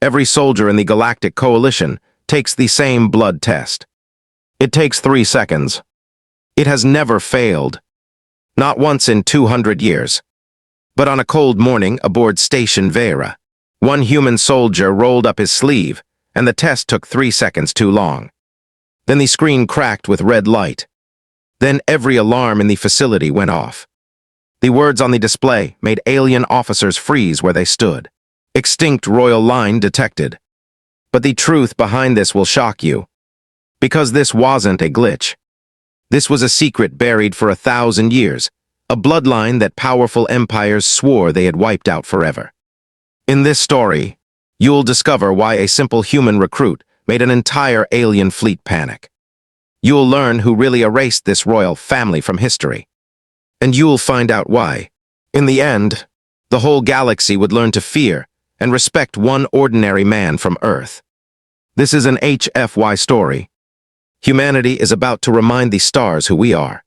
Every soldier in the Galactic Coalition takes the same blood test. It takes 3 seconds. It has never failed. Not once in 200 years. But on a cold morning aboard Station Vera, one human soldier rolled up his sleeve, and the test took 3 seconds too long. Then the screen cracked with red light. Then every alarm in the facility went off. The words on the display made alien officers freeze where they stood. Extinct royal line detected. But the truth behind this will shock you. Because this wasn't a glitch. This was a secret buried for 1,000 years, a bloodline that powerful empires swore they had wiped out forever. In this story, you'll discover why a simple human recruit made an entire alien fleet panic. You'll learn who really erased this royal family from history. And you'll find out why. In the end, the whole galaxy would learn to fear and respect one ordinary man from Earth. This is an HFY story. Humanity is about to remind the stars who we are.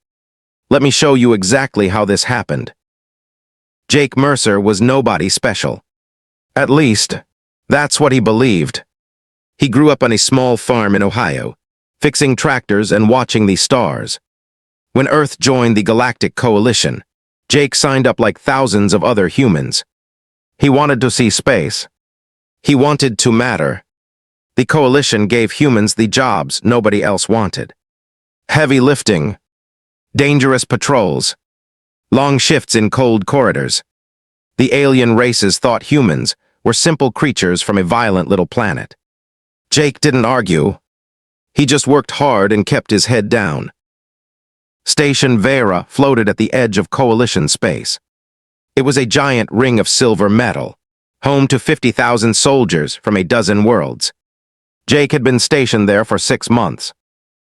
Let me show you exactly how this happened. Jake Mercer was nobody special. At least, that's what he believed. He grew up on a small farm in Ohio, fixing tractors and watching the stars. When Earth joined the Galactic Coalition, Jake signed up like thousands of other humans. He wanted to see space. He wanted to matter. The Coalition gave humans the jobs nobody else wanted. Heavy lifting, dangerous patrols, long shifts in cold corridors. The alien races thought humans were simple creatures from a violent little planet. Jake didn't argue. He just worked hard and kept his head down. Station Vera floated at the edge of Coalition space. It was a giant ring of silver metal, home to 50,000 soldiers from a dozen worlds. Jake had been stationed there for 6 months.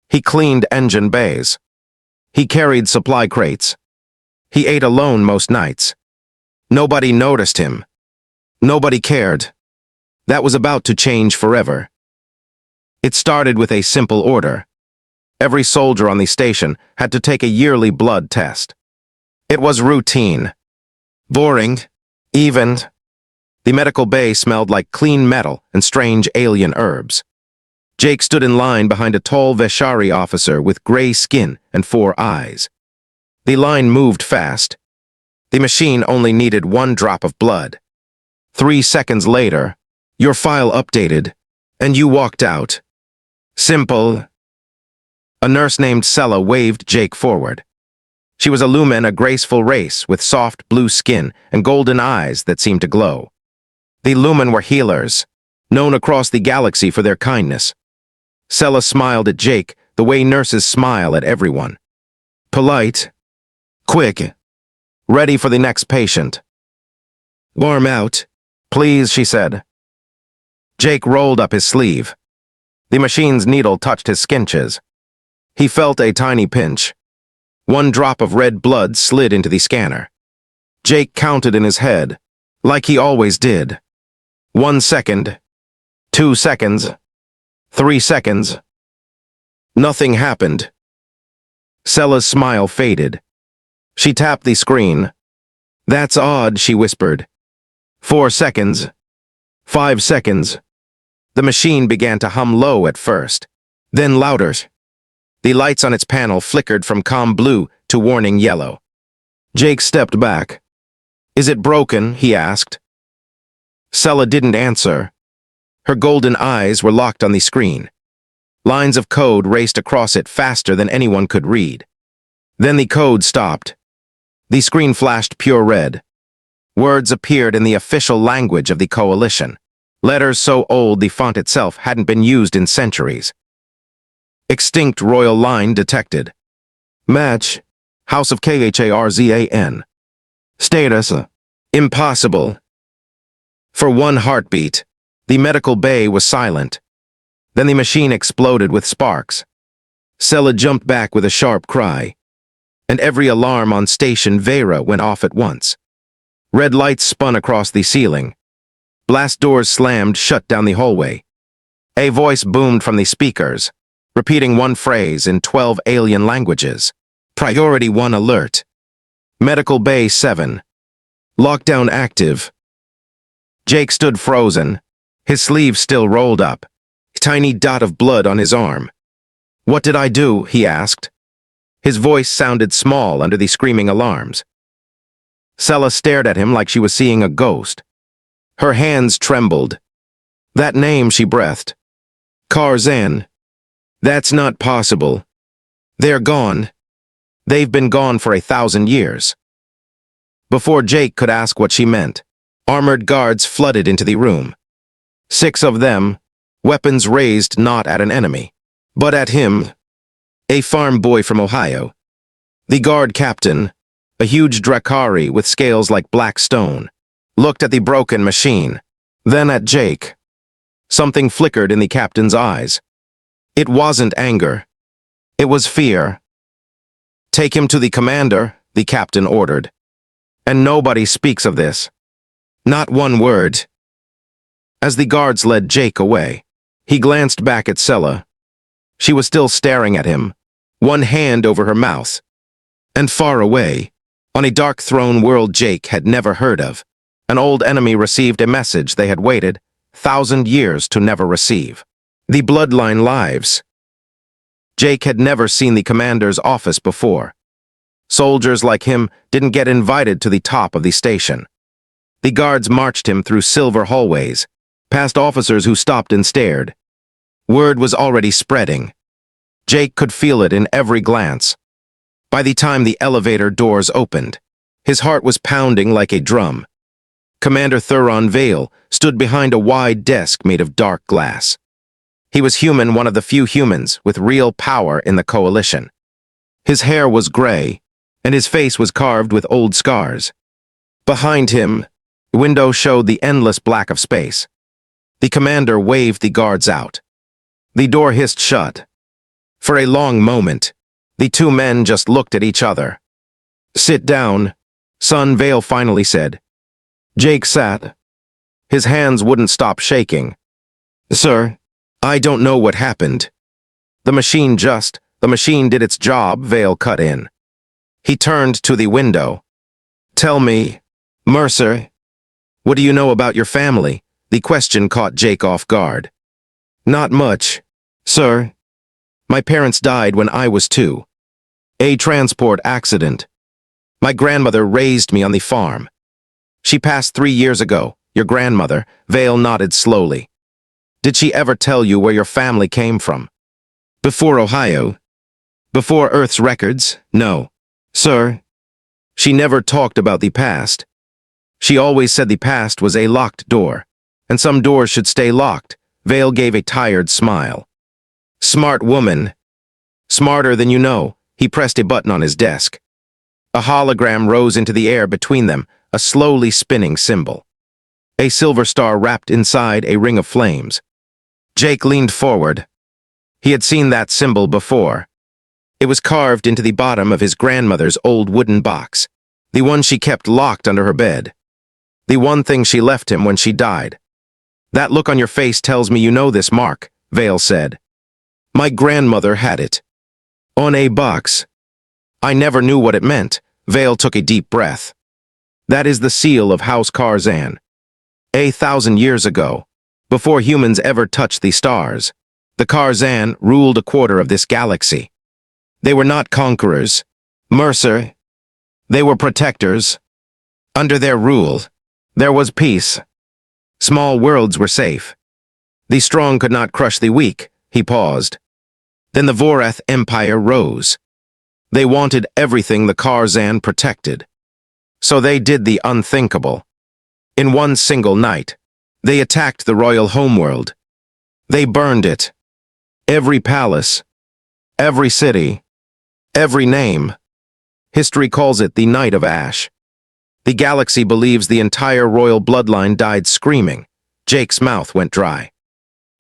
He cleaned engine bays. He carried supply crates. He ate alone most nights. Nobody noticed him. Nobody cared. That was about to change forever. It started with a simple order. Every soldier on the station had to take a yearly blood test. It was routine. Boring. Even. The medical bay smelled like clean metal and strange alien herbs. Jake stood in line behind a tall Veshari officer with gray skin and 4 eyes. The line moved fast. The machine only needed 1 drop of blood. 3 seconds later, your file updated, and you walked out. Simple. A nurse named Sella waved Jake forward. She was a lumen, a graceful race with soft blue skin and golden eyes that seemed to glow. The Lumen were healers, known across the galaxy for their kindness. Sella smiled at Jake the way nurses smile at everyone. Polite, quick, ready for the next patient. Warm out, please, she said. Jake rolled up his sleeve. The machine's needle touched his skinches. He felt a tiny pinch. 1 drop of red blood slid into the scanner. Jake counted in his head, like he always did. 1 second, 2 seconds, 3 seconds. Nothing happened. Sella's smile faded. She tapped the screen. That's odd, she whispered. 4 seconds. 5 seconds. The machine began to hum low at first, then louder. The lights on its panel flickered from calm blue to warning yellow. Jake stepped back. Is it broken? He asked. Sella didn't answer. Her golden eyes were locked on the screen. Lines of code raced across it faster than anyone could read. Then the code stopped. The screen flashed pure red. Words appeared in the official language of the Coalition. Letters so old the font itself hadn't been used in centuries. Extinct royal line detected. Match, House of Kharzan. Status, impossible. For 1 heartbeat, the medical bay was silent. Then the machine exploded with sparks. Sella jumped back with a sharp cry, and every alarm on Station Vera went off at once. Red lights spun across the ceiling. Blast doors slammed shut down the hallway. A voice boomed from the speakers, repeating 1 phrase in 12 alien languages. Priority 1 alert. Medical Bay 7. Lockdown active. Jake stood frozen, His sleeve still rolled up, a tiny dot of blood on his arm. "What did I do?" he asked. His voice sounded small under the screaming alarms. Sella stared at him like she was seeing a ghost. Her hands trembled. "That name," she breathed. "Karzan. That's not possible. They're gone. They've been gone for 1,000 years." Before Jake could ask what she meant, armored guards flooded into the room. 6 of them, weapons raised not at an enemy, but at him, a farm boy from Ohio. The guard captain, a huge Drakari with scales like black stone, looked at the broken machine, then at Jake. Something flickered in the captain's eyes. It wasn't anger. It was fear. "Take him to the commander," the captain ordered. "And nobody speaks of this. Not one word." As the guards led Jake away, he glanced back at Sella. She was still staring at him, one hand over her mouth. And far away, on a dark throne world Jake had never heard of, an old enemy received a message they had waited 1,000 years to never receive. The bloodline lives. Jake had never seen the commander's office before. Soldiers like him didn't get invited to the top of the station. The guards marched him through silver hallways, past officers who stopped and stared. Word was already spreading. Jake could feel it in every glance. By the time the elevator doors opened, his heart was pounding like a drum. Commander Thuron Vale stood behind a wide desk made of dark glass. He was human, one of the few humans with real power in the coalition. His hair was gray, and his face was carved with old scars. Behind him, the window showed the endless black of space. The commander waved the guards out. The door hissed shut. For a long moment, the 2 men just looked at each other. "Sit down," son, Vale finally said. Jake sat. His hands wouldn't stop shaking. "Sir, I don't know what happened. The machine did its job," Vale cut in. He turned to the window. "Tell me, Mercer, what do you know about your family?" The question caught Jake off guard. "Not much, sir. My parents died when I was 2. A transport accident. My grandmother raised me on the farm. She passed 3 years ago. Your grandmother," Vale nodded slowly. "Did she ever tell you where your family came from?" "Before Ohio? Before Earth's records? No, sir. She never talked about the past. She always said the past was a locked door, and some doors should stay locked." Vale gave a tired smile. "Smart woman. Smarter than you know." He pressed a button on his desk. A hologram rose into the air between them, a slowly spinning symbol. A silver star wrapped inside a ring of flames. Jake leaned forward. He had seen that symbol before. It was carved into the bottom of his grandmother's old wooden box, the one she kept locked under her bed. The one thing she left him when she died. "That look on your face tells me you know this mark," Vale said. "My grandmother had it. On a box. I never knew what it meant." Vale took a deep breath. "That is the seal of House Karzan. 1,000 years ago, before humans ever touched the stars, the Karzan ruled a quarter of this galaxy. They were not conquerors, Mercer. They were protectors. Under their rule, there was peace. Small worlds were safe. The strong could not crush the weak." He paused. "Then the Vorath Empire rose. They wanted everything the Karzan protected. So they did the unthinkable. In one single night, they attacked the royal homeworld. They burned it. Every palace, every city, every name. History calls it the Night of Ash. The galaxy believes the entire royal bloodline died screaming." Jake's mouth went dry.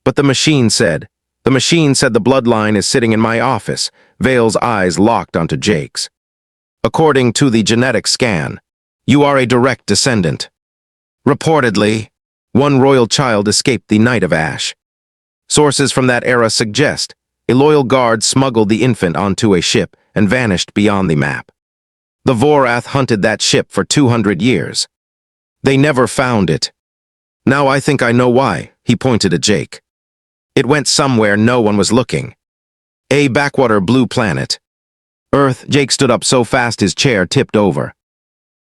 "But the machine said the bloodline is sitting in my office." Vale's eyes locked onto Jake's. "According to the genetic scan, you are a direct descendant. Reportedly, one royal child escaped the Night of Ash. Sources from that era suggest a loyal guard smuggled the infant onto a ship and vanished beyond the map. The Vorath hunted that ship for 200 years. They never found it. Now I think I know why." He pointed at Jake. It went somewhere no one was looking. A backwater blue planet. Earth. Jake stood up so fast his chair tipped over.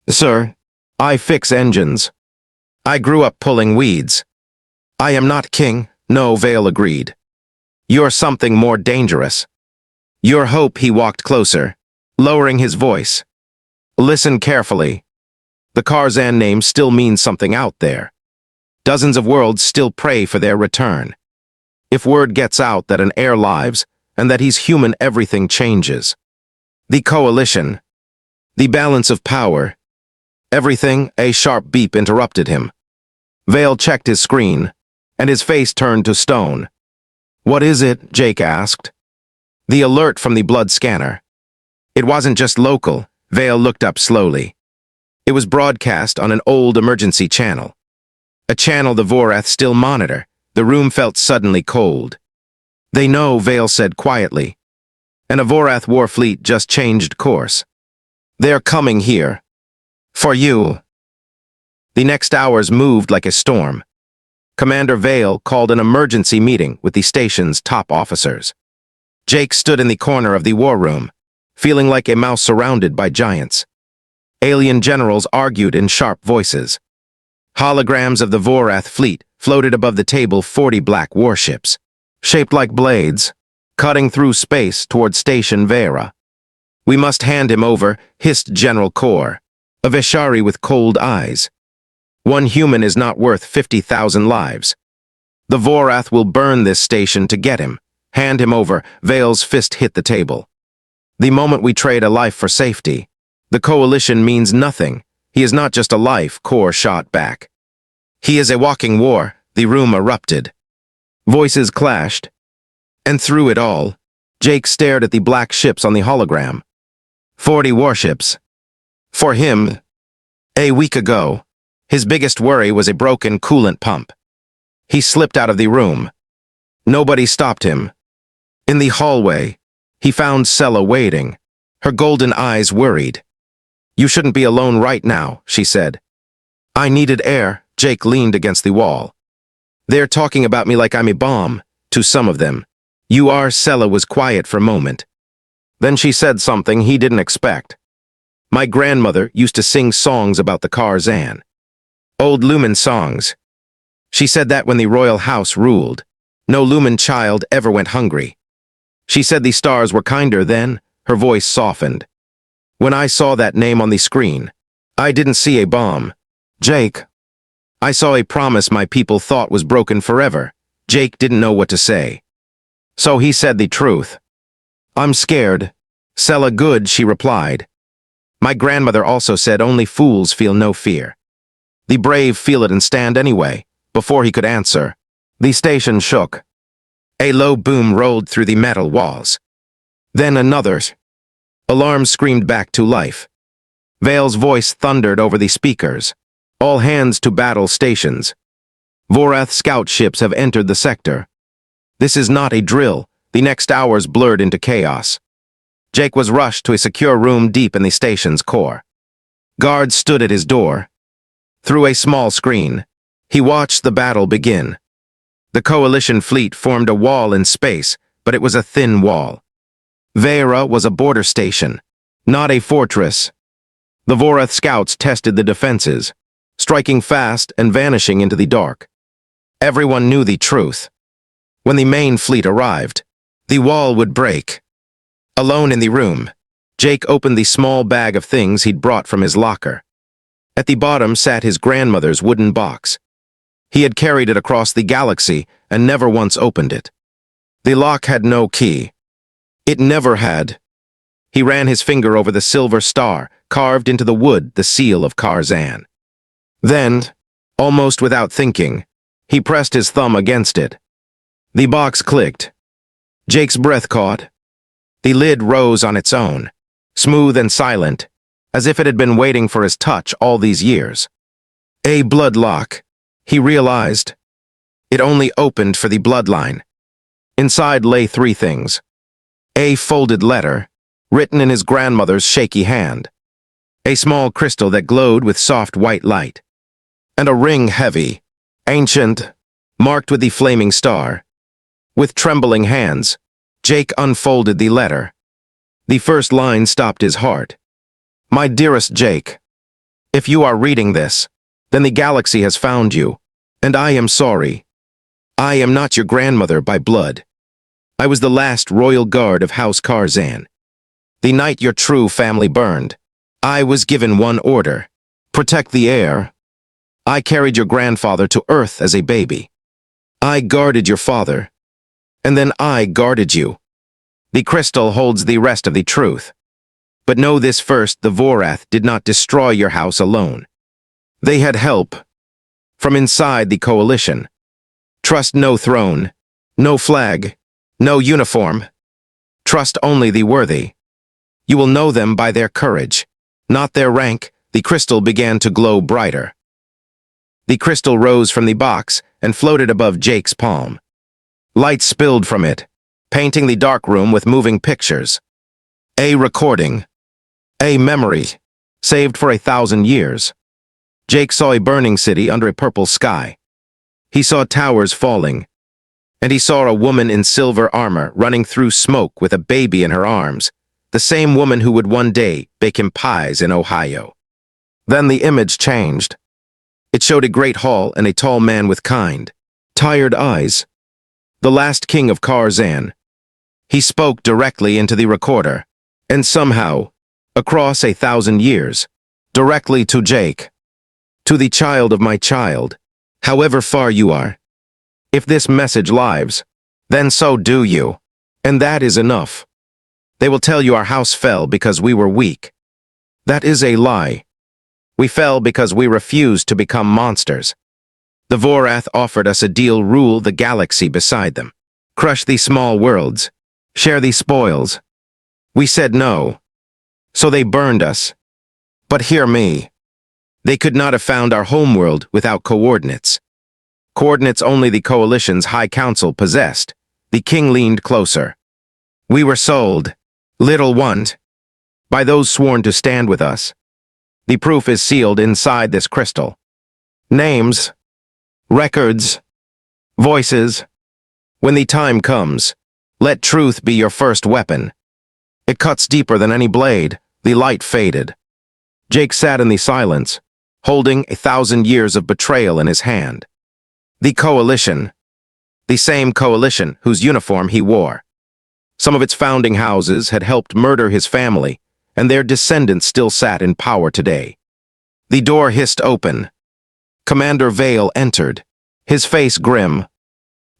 Sir, I fix engines. I grew up pulling weeds. I am not king, no, Vale agreed. You're something more dangerous. Your hope. He walked closer, lowering his voice. Listen carefully. The Karzan name still means something out there. Dozens of worlds still pray for their return. If word gets out that an heir lives and that he's human, everything changes. The coalition. The balance of power. Everything. A sharp beep interrupted him. Vale checked his screen, and his face turned to stone. What is it? Jake asked. The alert from the blood scanner. It wasn't just local. Vale looked up slowly. It was broadcast on an old emergency channel. A channel the Vorath still monitor. The room felt suddenly cold. They know, Vale said quietly. And a Vorath war fleet just changed course. They're coming here. For you. The next hours moved like a storm. Commander Vale called an emergency meeting with the station's top officers. Jake stood in the corner of the war room, feeling like a mouse surrounded by giants. Alien generals argued in sharp voices. Holograms of the Vorath fleet floated above the table. 40 black warships, shaped like blades, cutting through space toward Station Vera. We must hand him over, hissed General Kor, a Vishari with cold eyes. One human is not worth 50,000 lives. The Vorath will burn this station to get him. Hand him over. Vale's fist hit the table. The moment we trade a life for safety, the coalition means nothing. He is not just a life, Kor shot back. He is a walking war. The room erupted. Voices clashed. And through it all, Jake stared at the black ships on the hologram. 40 warships. For him, a week ago, his biggest worry was a broken coolant pump. He slipped out of the room. Nobody stopped him. In the hallway, he found Sella waiting, her golden eyes worried. You shouldn't be alone right now, she said. I needed air. Jake leaned against the wall. They're talking about me like I'm a bomb, to some of them. You are. Sella was quiet for a moment. Then she said something he didn't expect. My grandmother used to sing songs about the Karzan. Old Lumen songs. She said that when the royal house ruled, no Lumen child ever went hungry. She said the stars were kinder then. Her voice softened. When I saw that name on the screen, I didn't see a bomb. Jake. I saw a promise my people thought was broken forever. Jake didn't know what to say. So he said the truth. I'm scared. Sella, good, she replied. My grandmother also said only fools feel no fear. The brave feel it and stand anyway. Before he could answer, the station shook. A low boom rolled through the metal walls. Then another. Alarms screamed back to life. Vale's voice thundered over the speakers. All hands to battle stations. Vorath scout ships have entered the sector. This is not a drill. The next hours blurred into chaos. Jake was rushed to a secure room deep in the station's core. Guards stood at his door. Through a small screen, he watched the battle begin. The coalition fleet formed a wall in space, but it was a thin wall. Vera was a border station, not a fortress. The Vorath scouts tested the defenses, striking fast and vanishing into the dark. Everyone knew the truth. When the main fleet arrived, the wall would break. Alone in the room, Jake opened the small bag of things he'd brought from his locker. At the bottom sat his grandmother's wooden box. He had carried it across the galaxy and never once opened it. The lock had no key. It never had. He ran his finger over the silver star, carved into the wood, the seal of Karzan. Then, almost without thinking, he pressed his thumb against it. The box clicked. Jake's breath caught. The lid rose on its own, smooth and silent, as if it had been waiting for his touch all these years. A blood lock, he realized. It only opened for the bloodline. Inside lay 3 things. A folded letter, written in his grandmother's shaky hand. A small crystal that glowed with soft white light. And a ring heavy, ancient, marked with the flaming star. With trembling hands, Jake unfolded the letter. The first line stopped his heart. My dearest Jake, if you are reading this, then the galaxy has found you, and I am sorry. I am not your grandmother by blood. I was the last royal guard of House Karzan. The night your true family burned, I was given one order: protect the heir. I carried your grandfather to Earth as a baby. I guarded your father, and then I guarded you. The crystal holds the rest of the truth. But know this first, the Vorath did not destroy your house alone. They had help from inside the coalition. Trust no throne, no flag, no uniform. Trust only the worthy. You will know them by their courage, not their rank. The crystal began to glow brighter. The crystal rose from the box and floated above Jake's palm. Light spilled from it, painting the dark room with moving pictures. A recording. A memory, saved for 1,000 years. Jake saw a burning city under a purple sky. He saw towers falling, and he saw a woman in silver armor running through smoke with a baby in her arms, the same woman who would one day bake him pies in Ohio. Then the image changed. It showed a great hall and a tall man with kind, tired eyes. The last king of Karzan. He spoke directly into the recorder, and somehow, across 1,000 years, directly to Jake. To the child of my child, however far you are. If this message lives, then so do you. And that is enough. They will tell you our house fell because we were weak. That is a lie. We fell because we refused to become monsters. The Vorath offered us a deal: rule the galaxy beside them. Crush the small worlds. Share the spoils. We said no. So they burned us. But hear me. They could not have found our homeworld without coordinates. Coordinates only the Coalition's High Council possessed. The king leaned closer. We were sold, little one, by those sworn to stand with us. The proof is sealed inside this crystal. Names, records, voices. When the time comes, let truth be your first weapon. It cuts deeper than any blade. The light faded. Jake sat in the silence, holding 1,000 years of betrayal in his hand. The Coalition. The same Coalition whose uniform he wore. Some of its founding houses had helped murder his family, and their descendants still sat in power today. The door hissed open. Commander Vale entered, his face grim.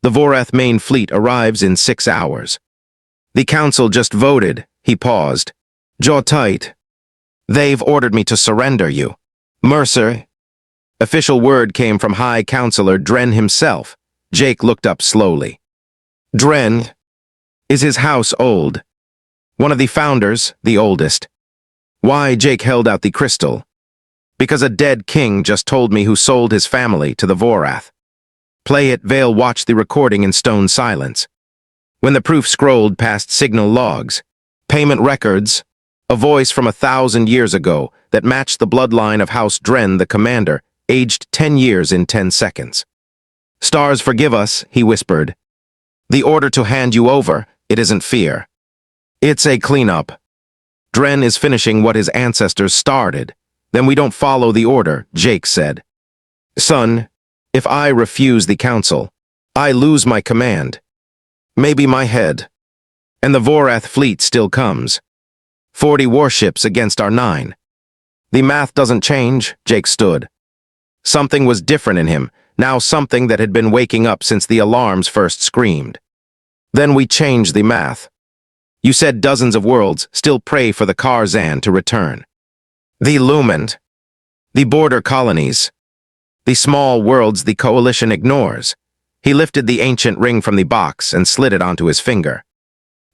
The Vorath main fleet arrives in 6 hours. The council just voted. He paused. Jaw tight. They've ordered me to surrender you. Mercer. Official word came from High Counselor Dren himself. Jake looked up slowly. Dren. Is his house old? One of the founders, the oldest. Why? Jake held out the crystal. Because a dead king just told me who sold his family to the Vorath. Play it. Vale watched the recording in stone silence. When the proof scrolled past signal logs, payment records, a voice from 1,000 years ago that matched the bloodline of House Dren, the commander, aged 10 years in 10 seconds. Stars forgive us, he whispered. The order to hand you over, it isn't fear. It's a cleanup. Dren is finishing what his ancestors started. Then we don't follow the order, Jake said. Son, if I refuse the council, I lose my command. Maybe my head. And the Vorath fleet still comes. 40 warships against our 9. The math doesn't change, Jake stood. Something was different in him, now something that had been waking up since the alarms first screamed. Then we changed the math. You said dozens of worlds still pray for the Karzan to return. The Lumen. The border colonies. The small worlds the Coalition ignores. He lifted the ancient ring from the box and slid it onto his finger.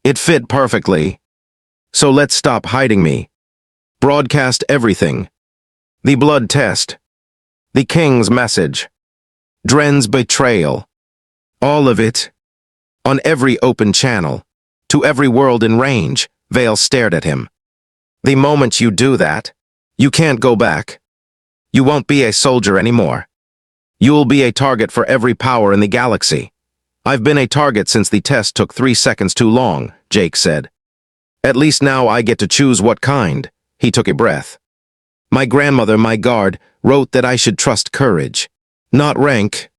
It fit perfectly. So let's stop hiding me. Broadcast everything. The blood test. The king's message. Dren's betrayal. All of it. On every open channel. To every world in range. Vale stared at him. The moment you do that, you can't go back. You won't be a soldier anymore. You'll be a target for every power in the galaxy. I've been a target since the test took 3 seconds too long, Jake said. At least now I get to choose what kind. He took a breath. My grandmother, my guard, wrote that I should trust courage, not rank.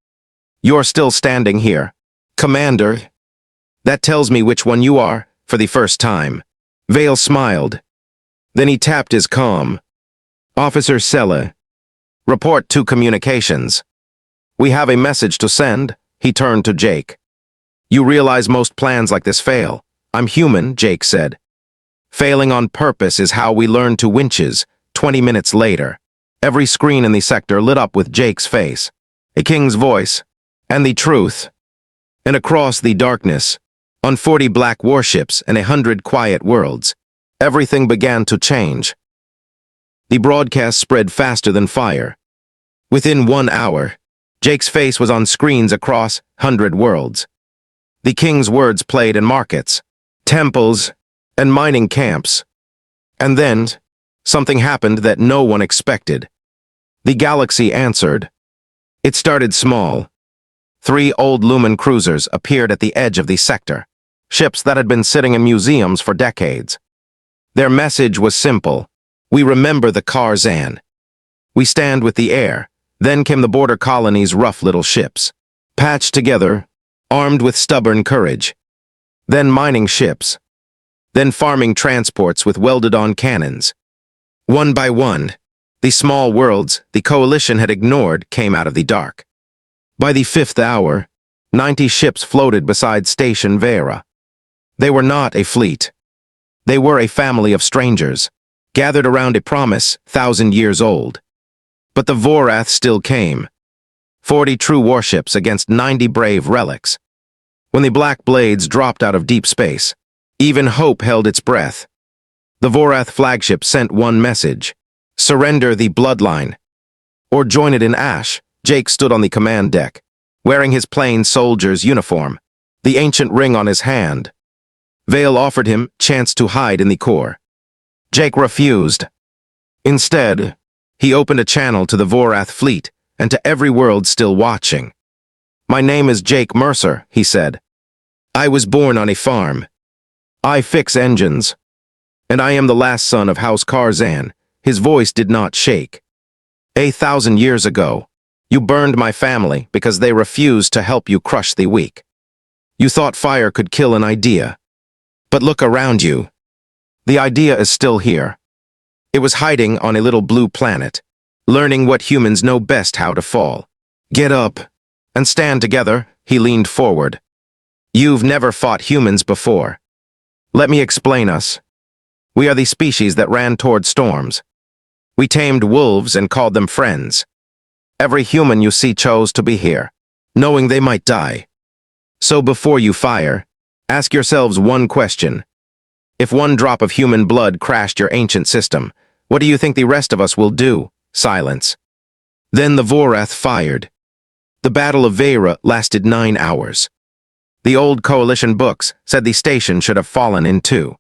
You're still standing here. Commander. That tells me which one you are, for the first time. Vale smiled. Then he tapped his comm. Officer Sella. Report to communications. We have a message to send. He turned to Jake. You realize most plans like this fail. I'm human, Jake said. Failing on purpose is how we learn to winches. 20 minutes later, every screen in the sector lit up with Jake's face, a king's voice, and the truth. And across the darkness, on 40 black warships and 100 quiet worlds, everything began to change. The broadcast spread faster than fire. Within 1 hour, Jake's face was on screens across 100 worlds. The king's words played in markets, temples, and mining camps. And then, something happened that no one expected. The galaxy answered. It started small. 3 old Lumen cruisers appeared at the edge of the sector, ships that had been sitting in museums for decades. Their message was simple. We remember the Karzan. We stand with the air. Then came the border colony's rough little ships, patched together, armed with stubborn courage. Then mining ships. Then farming transports with welded-on cannons. One by one, the small worlds the coalition had ignored came out of the dark. By the 5th hour, 90 ships floated beside Station Vera. They were not a fleet. They were a family of strangers, gathered around a promise 1,000 years old. But the Vorath still came. 40 true warships against 90 brave relics. When the Black Blades dropped out of deep space, even hope held its breath. The Vorath flagship sent one message: surrender the bloodline, or join it in ash. Jake stood on the command deck, wearing his plain soldier's uniform, the ancient ring on his hand. Vale offered him chance to hide in the core. Jake refused. Instead, he opened a channel to the Vorath fleet and to every world still watching. My name is Jake Mercer, he said. I was born on a farm. I fix engines. And I am the last son of House Karzan. His voice did not shake. 1,000 years ago, you burned my family because they refused to help you crush the weak. You thought fire could kill an idea. But look around you. The idea is still here. It was hiding on a little blue planet, learning what humans know best how to fall. Get up and stand together, he leaned forward. You've never fought humans before. Let me explain us. We are the species that ran toward storms. We tamed wolves and called them friends. Every human you see chose to be here, knowing they might die. So before you fire, ask yourselves one question. If one drop of human blood crashed your ancient system, what do you think the rest of us will do? Silence. Then the Vorath fired. The Battle of Vera lasted 9 hours. The old coalition books said the station should have fallen in 2.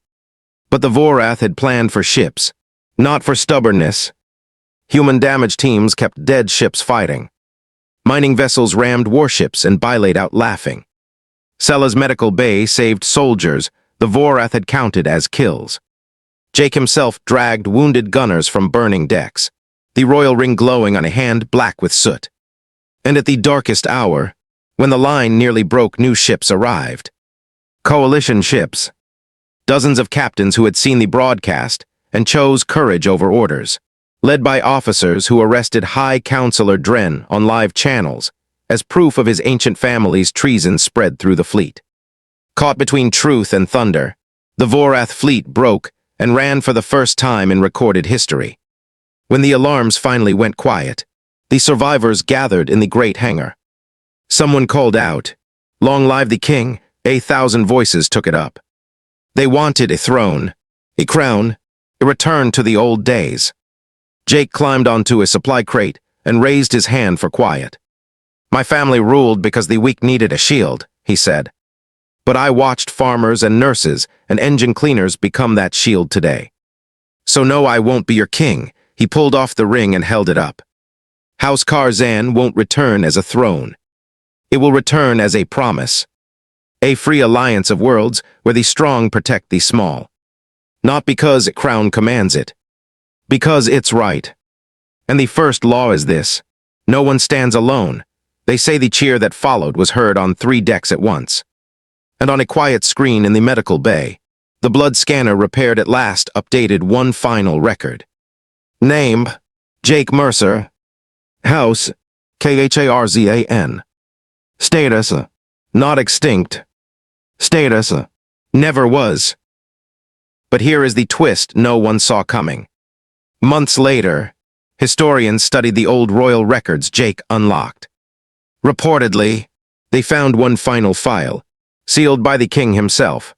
But the Vorath had planned for ships, not for stubbornness. Human damage teams kept dead ships fighting. Mining vessels rammed warships and bilayed out laughing. Sella's medical bay saved soldiers the Vorath had counted as kills. Jake himself dragged wounded gunners from burning decks, the royal ring glowing on a hand black with soot. And at the darkest hour, when the line nearly broke, new ships arrived. Coalition ships. Dozens of captains who had seen the broadcast and chose courage over orders, led by officers who arrested High Counselor Dren on live channels as proof of his ancient family's treason spread through the fleet. Caught between truth and thunder, the Vorath fleet broke and ran for the first time in recorded history. When the alarms finally went quiet, the survivors gathered in the great hangar. Someone called out, "Long live the king!" 1,000 voices took it up. They wanted a throne, a crown, a return to the old days. Jake climbed onto a supply crate and raised his hand for quiet. My family ruled because the weak needed a shield, he said. But I watched farmers and nurses and engine cleaners become that shield today. So no, I won't be your king. He pulled off the ring and held it up. House Karzan won't return as a throne. It will return as a promise. A free alliance of worlds where the strong protect the small. Not because Crown commands it. Because it's right. And the first law is this. No one stands alone. They say the cheer that followed was heard on 3 decks at once. And on a quiet screen in the medical bay, the blood scanner repaired at last updated one final record. Name, Jake Mercer. House, Kharzan. Status, not extinct. Status, never was. But here is the twist no one saw coming. Months later, historians studied the old royal records Jake unlocked. Reportedly, they found one final file, sealed by the king himself.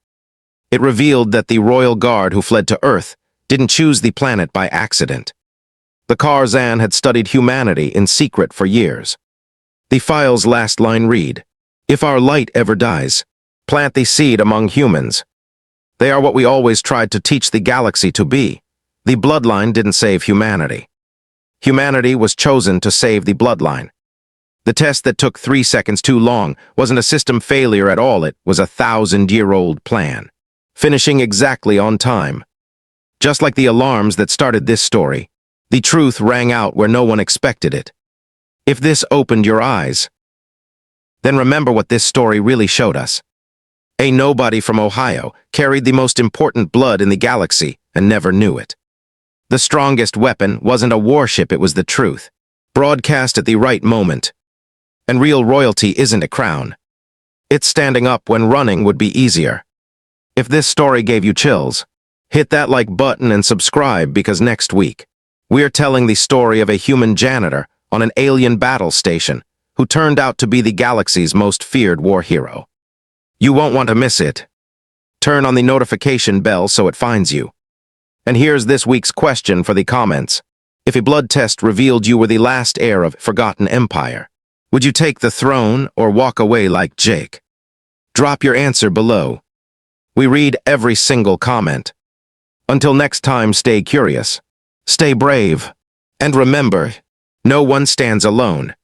It revealed that the royal guard who fled to Earth didn't choose the planet by accident. The Karzan had studied humanity in secret for years. The file's last line read, "If our light ever dies, plant the seed among humans. They are what we always tried to teach the galaxy to be. The bloodline didn't save humanity. Humanity was chosen to save the bloodline. The test that took 3 seconds too long wasn't a system failure at all, it was a 1,000-year-old plan, finishing exactly on time. Just like the alarms that started this story, the truth rang out where no one expected it. If this opened your eyes, then remember what this story really showed us. A nobody from Ohio carried the most important blood in the galaxy and never knew it. The strongest weapon wasn't a warship, it was the truth, broadcast at the right moment. And real royalty isn't a crown. It's standing up when running would be easier. If this story gave you chills, hit that like button and subscribe, because next week, we're telling the story of a human janitor on an alien battle station who turned out to be the galaxy's most feared war hero. You won't want to miss it. Turn on the notification bell so it finds you. And here's this week's question for the comments. If a blood test revealed you were the last heir of Forgotten Empire, would you take the throne or walk away like Jake? Drop your answer below. We read every single comment. Until next time, stay curious, stay brave, and remember, no one stands alone.